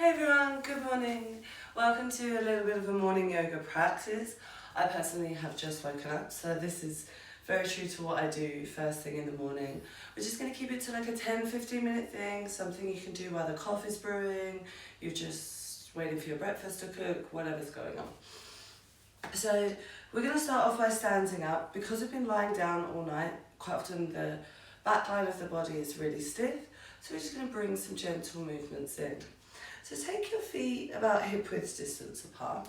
Hey everyone, good morning. Welcome to a little bit of a morning yoga practice. I personally have just woken up, so this is very true to what I do first thing in the morning. We're just going to keep it to like a 10-15 minute thing, something you can do while the coffee's brewing, you're just waiting for your breakfast to cook, whatever's going on. So we're going to start off by standing up. Because we've been lying down all night, quite often the back line of the body is really stiff, so we're just going to bring some gentle movements in. So take your feet about hip width distance apart.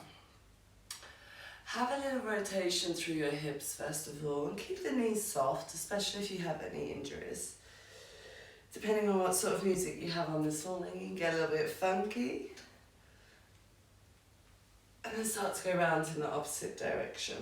Have a little rotation through your hips first of all, and keep the knees soft, especially if you have any injuries. Depending on what sort of music you have on this morning, you can get a little bit funky. And then start to go around in the opposite direction.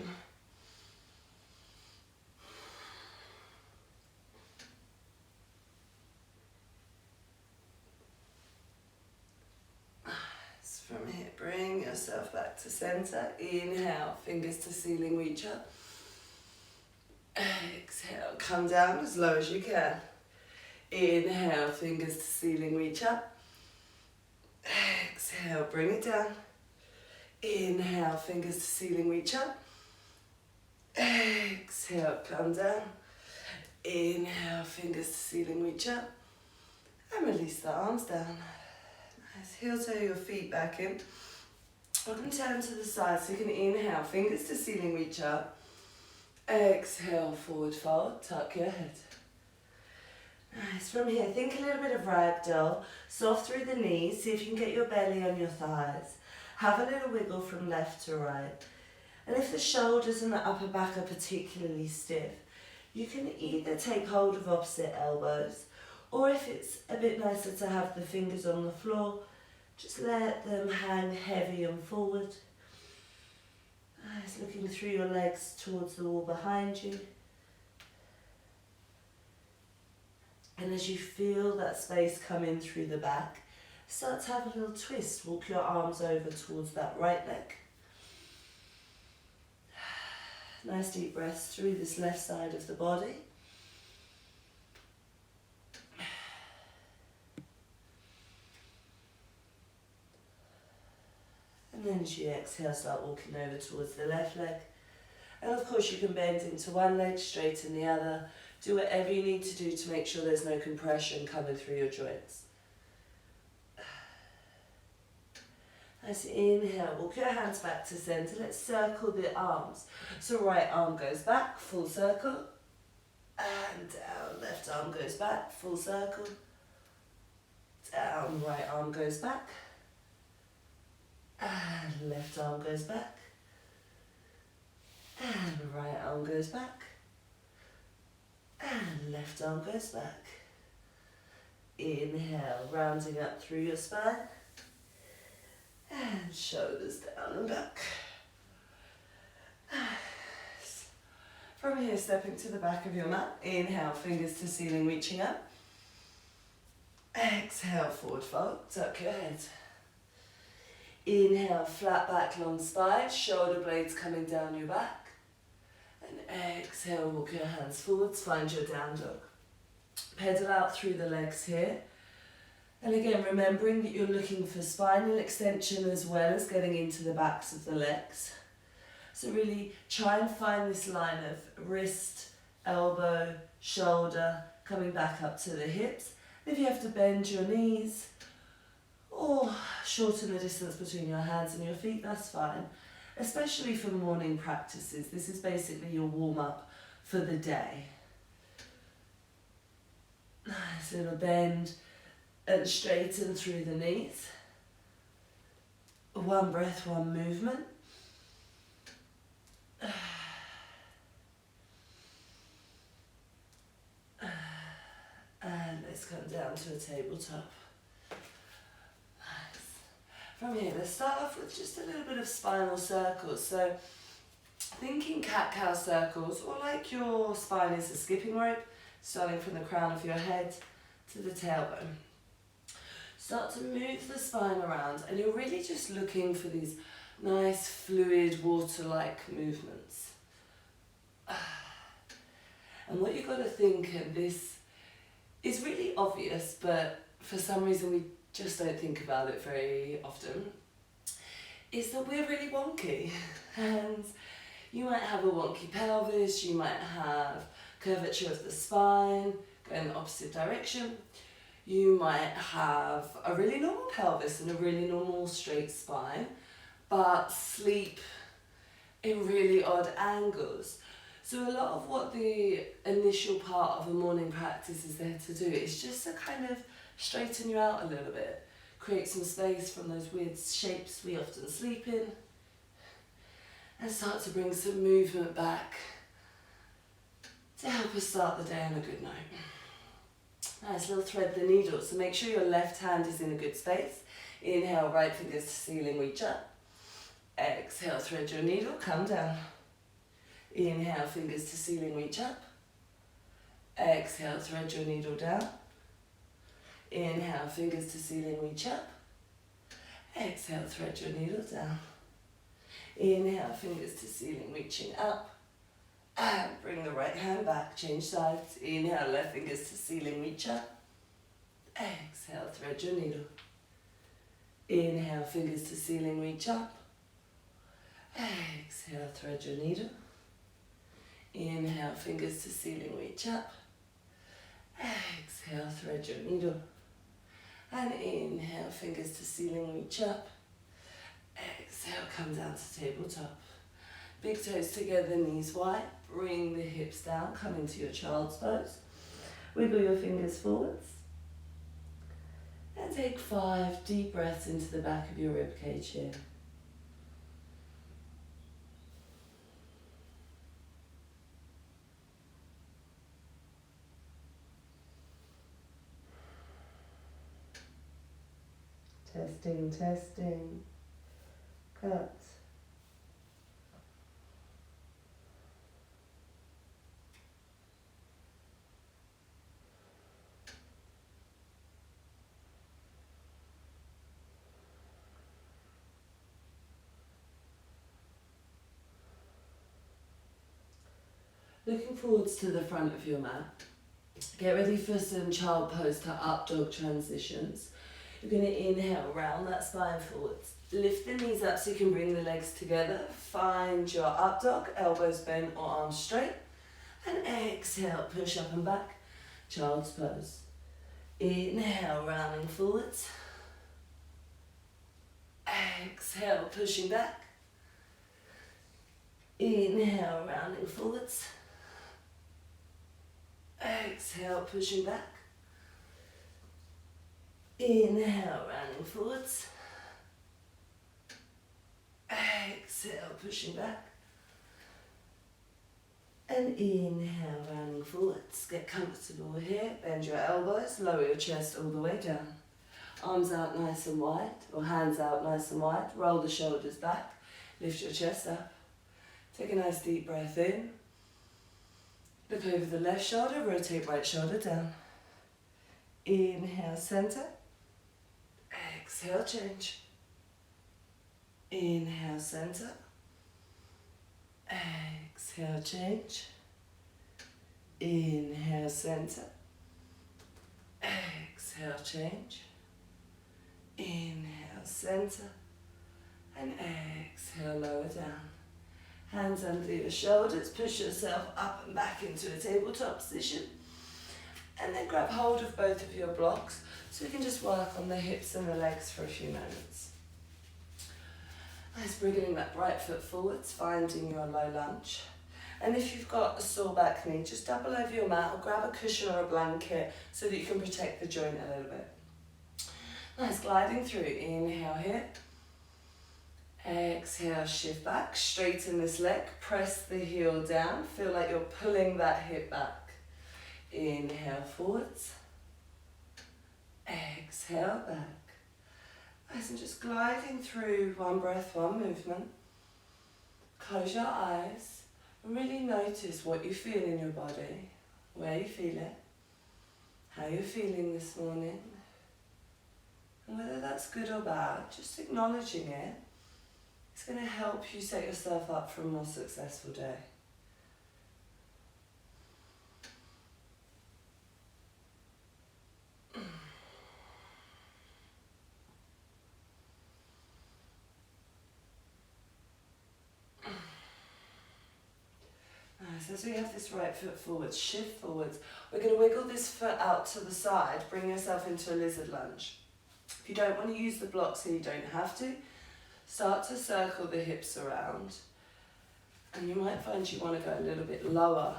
From here, bring yourself back to center. Inhale, fingers to ceiling, reach up. Exhale, come down as low as you can. Inhale, fingers to ceiling, reach up. Exhale, bring it down. Inhale, fingers to ceiling, reach up. Exhale, come down. Inhale, fingers to ceiling, reach up. And release the arms down. Nice. Heel toe your feet back in. You can turn to the side so you can inhale, fingers to ceiling, reach up. Exhale, forward fold, tuck your head. Nice. From here, think a little bit of ragdoll. Soft through the knees, see if you can get your belly on your thighs. Have a little wiggle from left to right. And if the shoulders and the upper back are particularly stiff, you can either take hold of opposite elbows, or if it's a bit nicer to have the fingers on the floor, just let them hang heavy and forward. Nice, looking through your legs towards the wall behind you. And as you feel that space come in through the back, start to have a little twist. Walk your arms over towards that right leg. Nice deep breaths through this left side of the body. And then as you exhale, start walking over towards the left leg. And of course you can bend into one leg, straighten the other. Do whatever you need to do to make sure there's no compression coming through your joints. Nice, inhale, walk your hands back to center. Let's circle the arms. So right arm goes back, full circle. And down, left arm goes back, full circle. Down, right arm goes back. And left arm goes back. And right arm goes back. And left arm goes back. Inhale, rounding up through your spine. And shoulders down and back. Nice. From here, stepping to the back of your mat. Inhale, fingers to ceiling, reaching up. Exhale, forward fold, tuck your head. Inhale, flat back, long spine, shoulder blades coming down your back. And exhale, walk your hands forwards, find your down dog. Pedal out through the legs here. And again, remembering that you're looking for spinal extension as well as getting into the backs of the legs. So really try and find this line of wrist, elbow, shoulder, coming back up to the hips. If you have to bend your knees, or shorten the distance between your hands and your feet, that's fine. Especially for morning practices. This is basically your warm-up for the day. Nice little bend and straighten through the knees. One breath, one movement. And let's come down to a tabletop. From here, let's start off with just a little bit of spinal circles. So thinking cat-cow circles, or like your spine is a skipping rope, starting from the crown of your head to the tailbone. Start to move the spine around, and you're really just looking for these nice, fluid, water-like movements. And what you've got to think, and this is really obvious, but for some reason we just don't think about it very often, is that we're really wonky. And you might have a wonky pelvis, you might have curvature of the spine, go in the opposite direction. You might have a really normal pelvis and a really normal straight spine, but sleep in really odd angles. So a lot of what the initial part of a morning practice is there to do is just to kind of straighten you out a little bit, create some space from those weird shapes we often sleep in, and start to bring some movement back to help us start the day on a good note. Nice little thread the needle, so make sure your left hand is in a good space. Inhale, right fingers to ceiling, reach up. Exhale, thread your needle, come down. Inhale, fingers to ceiling, reach up. Exhale, thread your needle down. Inhale, fingers to ceiling, reach up. Exhale, thread your needle down. Inhale, fingers to ceiling, reaching up. And bring the right hand back, change sides. Inhale, left fingers to ceiling, reach up. Exhale, thread your needle. Inhale, fingers to ceiling, reach up. Exhale, thread your needle. Inhale, fingers to ceiling, reach up. Exhale, thread your needle. And inhale, fingers to ceiling, reach up. Exhale, come down to tabletop. Big toes together, knees wide. Bring the hips down, come into your child's pose. Wiggle your fingers forwards. And take 5 deep breaths into the back of your rib cage here. Testing, testing. Cut. Looking forwards to the front of your mat. Get ready for some child pose to up dog transitions. You're going to inhale, round that spine forwards. Lift the knees up so you can bring the legs together. Find your up dog, elbows bent or arms straight. And exhale, push up and back, child's pose. Inhale, rounding forwards. Exhale, pushing back. Inhale, rounding forwards. Exhale, pushing back. Inhale, rounding forwards. Exhale, pushing back. And inhale, rounding forwards. Get comfortable here. Bend your elbows, lower your chest all the way down. Arms out nice and wide, or hands out nice and wide. Roll the shoulders back. Lift your chest up. Take a nice deep breath in. Look over the left shoulder, rotate right shoulder down. Inhale, center. Exhale, change. Inhale, center. Exhale, change. Inhale, center. Exhale, change. Inhale, center. And exhale, lower down. Hands under your shoulders, push yourself up and back into a tabletop position. And then grab hold of both of your blocks so you can just work on the hips and the legs for a few moments. Nice, bringing that right foot forwards, finding your low lunge. And if you've got a sore back knee, just double over your mat or grab a cushion or a blanket so that you can protect the joint a little bit. Nice, gliding through. Inhale here. Exhale, shift back, straighten this leg, press the heel down, feel like you're pulling that hip back. Inhale forwards, exhale back. Nice, and just gliding through one breath, one movement. Close your eyes and really notice what you feel in your body, where you feel it, how you're feeling this morning, and whether that's good or bad, just acknowledging it. It's going to help you set yourself up for a more successful day. So as we have this right foot forwards, shift forwards, we're going to wiggle this foot out to the side, bring yourself into a lizard lunge. If you don't want to use the blocks here, you don't have to. Start to circle the hips around. And you might find you want to go a little bit lower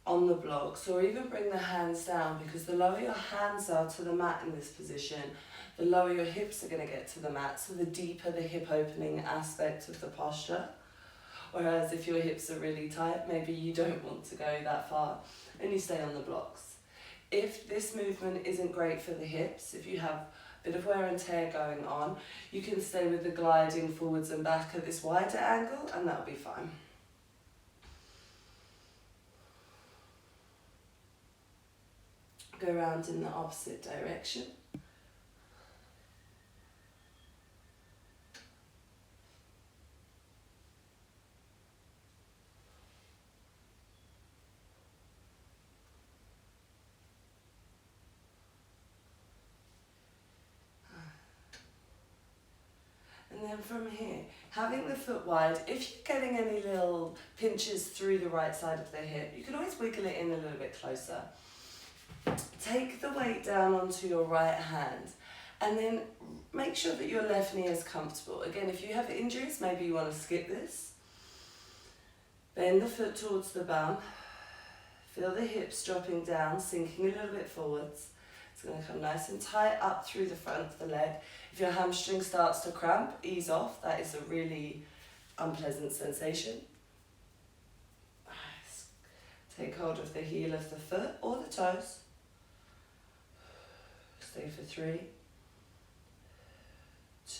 on the blocks, or even bring the hands down, because the lower your hands are to the mat in this position, the lower your hips are going to get to the mat, so the deeper the hip opening aspect of the posture. Whereas if your hips are really tight, maybe you don't want to go that far and you stay on the blocks. If this movement isn't great for the hips, if you have a bit of wear and tear going on, you can stay with the gliding forwards and back at this wider angle, and that'll be fine. Go around in the opposite direction. And then from here, having the foot wide, if you're getting any little pinches through the right side of the hip, you can always wiggle it in a little bit closer. Take the weight down onto your right hand, and then make sure that your left knee is comfortable. Again, if you have injuries, maybe you want to skip this. Bend the foot towards the bum. Feel the hips dropping down, sinking a little bit forwards. It's going to come nice and tight up through the front of the leg. If your hamstring starts to cramp, ease off. That is a really unpleasant sensation. Nice. Take hold of the heel of the foot or the toes. Stay for 3,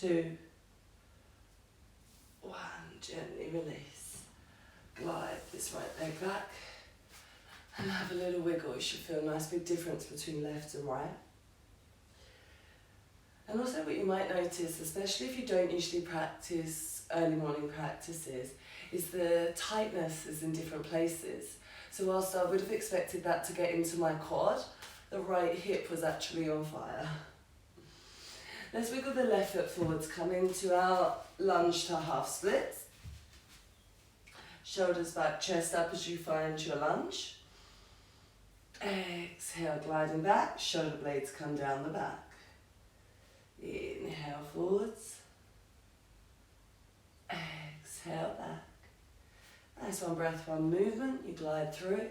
2, 1. Gently release. Glide this right leg back. And have a little wiggle. You should feel a nice big difference between left and right. And also what you might notice, especially if you don't usually practice early morning practices, is the tightness is in different places. So whilst I would have expected that to get into my quad, the right hip was actually on fire. Let's wiggle the left foot forwards, come into our lunge to half splits. Shoulders back, chest up as you find your lunge. Exhale, gliding back, shoulder blades come down the back. Inhale forwards. Exhale back. Nice, one breath, one movement, you glide through.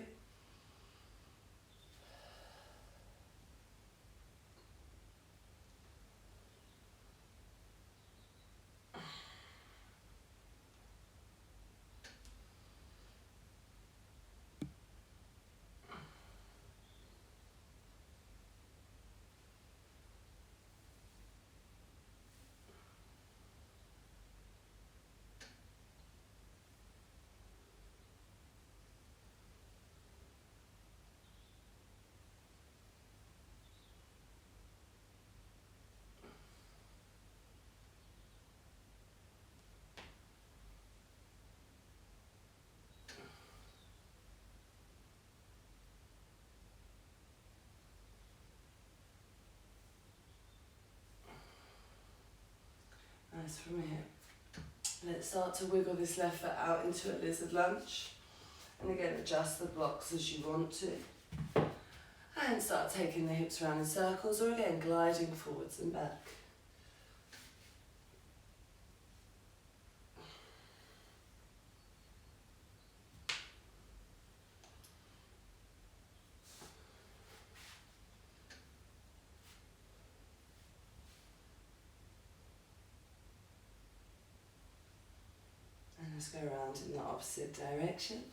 Nice from here. Let's start to wiggle this left foot out into a lizard lunge. And again, adjust the blocks as you want to. And start taking the hips around in circles, or again, gliding forwards and back. Let's go around in the opposite direction.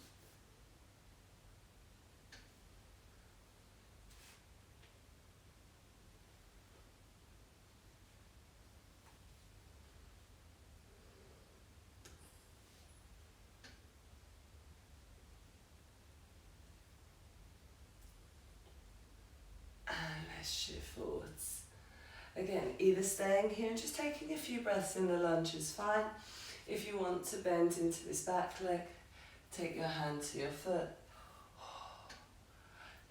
And let's shift forwards. Again, either staying here and just taking a few breaths in the lunge is fine. If you want to bend into this back leg, take your hand to your foot.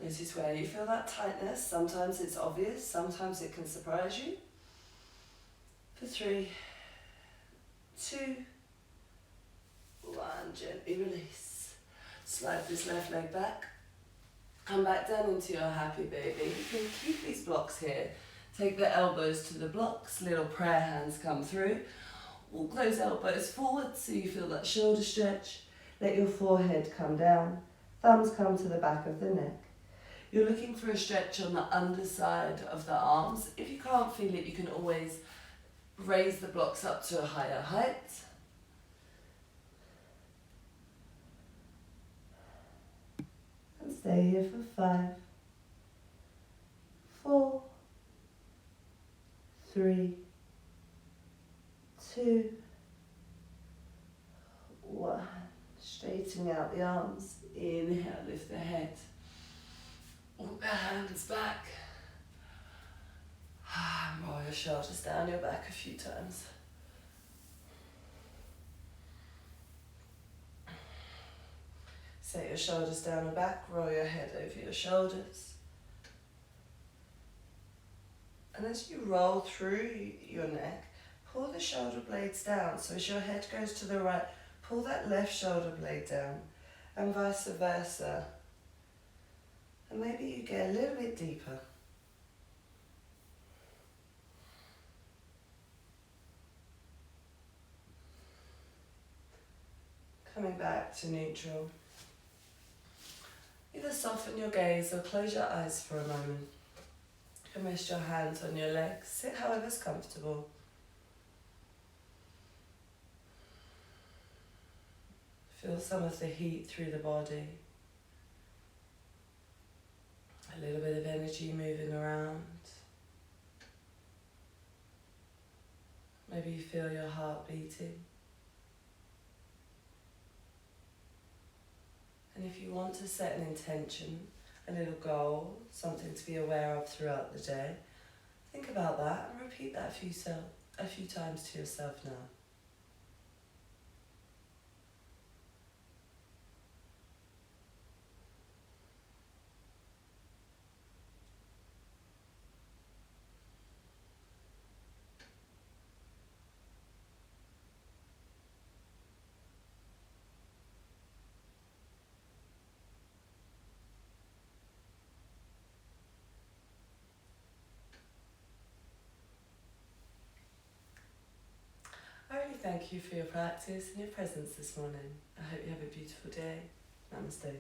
Notice where you feel that tightness. Sometimes it's obvious, sometimes it can surprise you. For 3, 2, 1, gently release. Slide this left leg back. Come back down into your happy baby. You can keep these blocks here. Take the elbows to the blocks, little prayer hands come through. Walk those elbows forward so you feel that shoulder stretch. Let your forehead come down. Thumbs come to the back of the neck. You're looking for a stretch on the underside of the arms. If you can't feel it, you can always raise the blocks up to a higher height. And stay here for 5, 4, 3, 2, 1. Straightening out the arms. Inhale, lift the head. Walk the hands back. Roll your shoulders down your back a few times. Set your shoulders down and back, roll your head over your shoulders. And as you roll through your neck, pull the shoulder blades down. So as your head goes to the right, pull that left shoulder blade down, and vice versa. And maybe you get a little bit deeper. Coming back to neutral. Either soften your gaze or close your eyes for a moment. You can rest your hands on your legs. Sit however's comfortable. Feel some of the heat through the body. A little bit of energy moving around. Maybe you feel your heart beating. And if you want to set an intention, a little goal, something to be aware of throughout the day, think about that and repeat that a few times to yourself now. I really thank you for your practice and your presence this morning. I hope you have a beautiful day. Namaste.